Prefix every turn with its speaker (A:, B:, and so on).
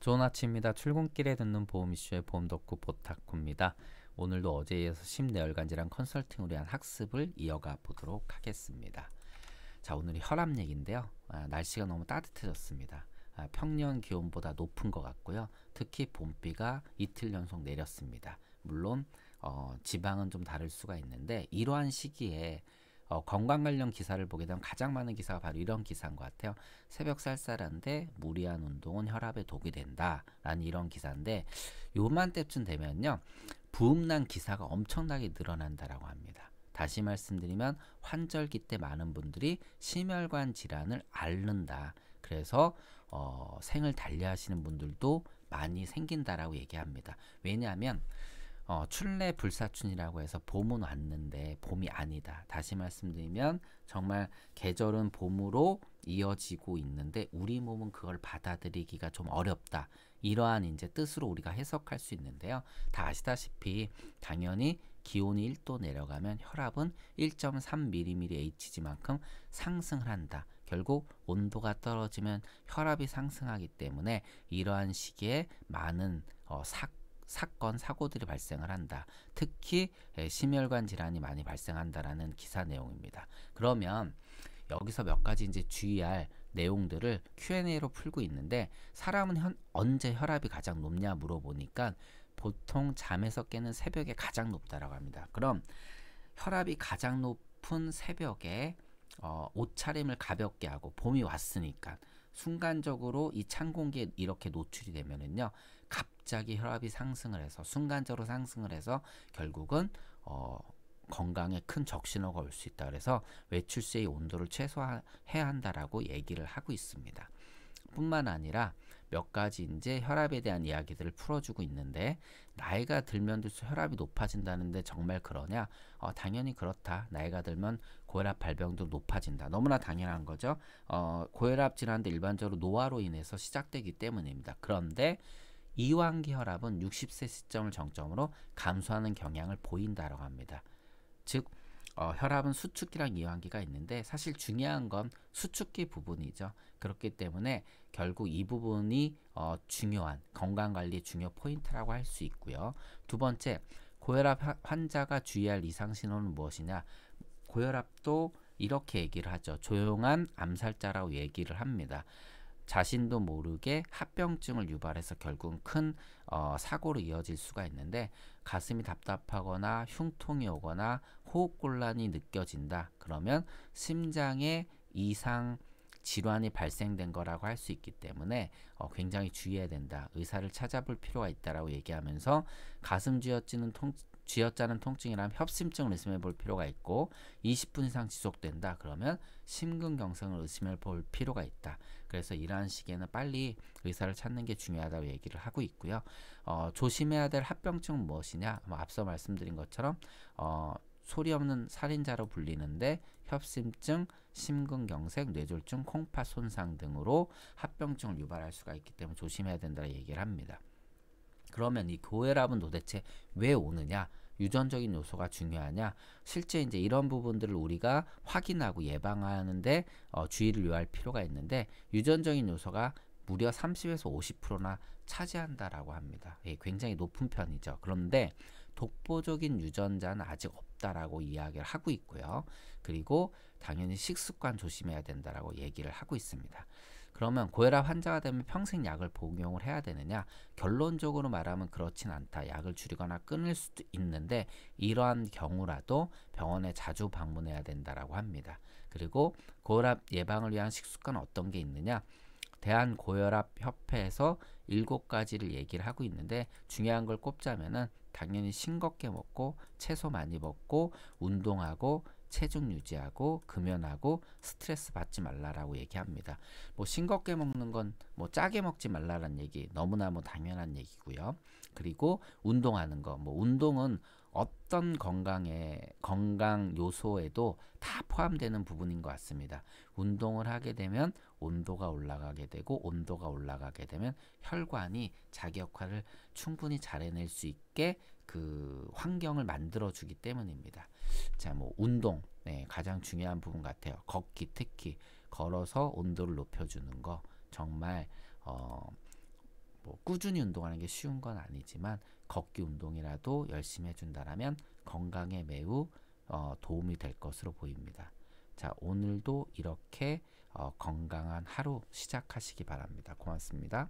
A: 좋은 아침입니다. 출근길에 듣는 보험 이슈의 보험 덕후 보타쿠입니다. 오늘도 어제에 이어서 심내혈관 질환 컨설팅을 위한 학습을 이어가 보도록 하겠습니다. 자, 오늘이 혈압 얘기인데요. 날씨가 너무 따뜻해졌습니다. 평년 기온보다 높은 것 같고요. 특히 봄비가 이틀 연속 내렸습니다. 물론 지방은 좀 다를 수가 있는데 이러한 시기에 건강 관련 기사를 보게 되면 가장 많은 기사가 바로 이런 기사인 것 같아요. 새벽 쌀쌀한데 무리한 운동은 혈압에 독이 된다 라는 이런 기사인데, 요맘때쯤 되면요 부음난 기사가 엄청나게 늘어난다라고 합니다. 다시 말씀드리면 환절기 때 많은 분들이 심혈관 질환을 앓는다. 그래서 생을 달리하시는 분들도 많이 생긴다라고 얘기합니다. 왜냐하면 춘래 불사춘이라고 해서 봄은 왔는데 봄이 아니다. 다시 말씀드리면 정말 계절은 봄으로 이어지고 있는데 우리 몸은 그걸 받아들이기가 좀 어렵다. 이러한 이제 뜻으로 우리가 해석할 수 있는데요. 다 아시다시피 당연히 기온이 1도 내려가면 혈압은 1.3mmHg만큼 상승을 한다. 결국 온도가 떨어지면 혈압이 상승하기 때문에 이러한 시기에 많은 사건, 사고들이 발생을 한다. 특히 심혈관 질환이 많이 발생한다라는 기사 내용입니다. 그러면 여기서 몇 가지 이제 주의할 내용들을 Q&A로 풀고 있는데, 사람은 언제 혈압이 가장 높냐 물어보니까 보통 잠에서 깨는 새벽에 가장 높다라고 합니다. 그럼 혈압이 가장 높은 새벽에 옷차림을 가볍게 하고 봄이 왔으니까 순간적으로 이 찬 공기에 이렇게 노출이 되면은요 갑자기 혈압이 상승을 해서 순간적으로 상승을 해서 결국은 건강에 큰 적신호가 올 수 있다. 그래서 외출 시의 온도를 최소화해야 한다라고 얘기를 하고 있습니다. 뿐만 아니라 몇 가지 이제 혈압에 대한 이야기들을 풀어주고 있는데, 나이가 들면 들수록 혈압이 높아진다는데 정말 그러냐? 당연히 그렇다. 나이가 들면 고혈압 발병도 높아진다. 너무나 당연한 거죠. 고혈압 질환도 일반적으로 노화로 인해서 시작되기 때문입니다. 그런데 이완기 혈압은 60세 시점을 정점으로 감소하는 경향을 보인다라고 합니다. 즉 혈압은 수축기랑 이완기가 있는데 사실 중요한 건 수축기 부분이죠. 그렇기 때문에 결국 이 부분이 중요한 건강관리 중요 포인트라고 할 수 있고요. 두 번째, 고혈압 환자가 주의할 이상신호는 무엇이냐? 고혈압도 이렇게 얘기를 하죠. 조용한 암살자라고 얘기를 합니다. 자신도 모르게 합병증을 유발해서 결국은 큰 사고로 이어질 수가 있는데, 가슴이 답답하거나 흉통이 오거나 호흡곤란이 느껴진다. 그러면 심장에 이상 질환이 발생된 거라고 할 수 있기 때문에 굉장히 주의해야 된다. 의사를 찾아볼 필요가 있다라고 얘기하면서, 가슴 쥐어짜는 통증이라면 협심증을 의심해 볼 필요가 있고, 20분 이상 지속된다. 그러면 심근경색을 의심해 볼 필요가 있다. 그래서 이러한 시기에는 빨리 의사를 찾는 게 중요하다고 얘기를 하고 있고요. 조심해야 될 합병증은 무엇이냐? 앞서 말씀드린 것처럼 소리 없는 살인자로 불리는데, 협심증, 심근경색, 뇌졸중, 콩팥 손상 등으로 합병증을 유발할 수가 있기 때문에 조심해야 된다고 얘기를 합니다. 그러면 이 고혈압은 도대체 왜 오느냐? 유전적인 요소가 중요하냐? 실제 이제 이런 부분들을 우리가 확인하고 예방하는데 주의를 요할 필요가 있는데, 유전적인 요소가 무려 30에서 50%나 차지한다라고 합니다. 굉장히 높은 편이죠. 그런데 독보적인 유전자는 아직 없다라고 이야기를 하고 있고요. 그리고 당연히 식습관 조심해야 된다라고 얘기를 하고 있습니다. 그러면 고혈압 환자가 되면 평생 약을 복용을 해야 되느냐? 결론적으로 말하면 그렇진 않다. 약을 줄이거나 끊을 수도 있는데 이러한 경우라도 병원에 자주 방문해야 된다라고 합니다. 그리고 고혈압 예방을 위한 식습관은 어떤 게 있느냐? 대한고혈압협회에서 7가지를 얘기를 하고 있는데, 중요한 걸 꼽자면은 당연히 싱겁게 먹고 채소 많이 먹고 운동하고 체중 유지하고 금연하고 스트레스 받지 말라라고 얘기합니다. 뭐 싱겁게 먹는 건 뭐 짜게 먹지 말라라는 얘기 너무나 당연한 얘기고요. 그리고 운동하는 거, 뭐 운동은 어떤 건강 요소에도 다 포함되는 부분인 것 같습니다. 운동을 하게 되면 온도가 올라가게 되고, 온도가 올라가게 되면 혈관이 자기 역할을 충분히 잘 해낼 수 있게 그 환경을 만들어 주기 때문입니다. 자, 뭐 운동, 가장 중요한 부분 같아요. 걷기, 특히 걸어서 온도를 높여주는 거 정말 뭐 꾸준히 운동하는 게 쉬운 건 아니지만 걷기 운동이라도 열심히 해준다라면 건강에 매우 도움이 될 것으로 보입니다. 자, 오늘도 이렇게 건강한 하루 시작하시기 바랍니다. 고맙습니다.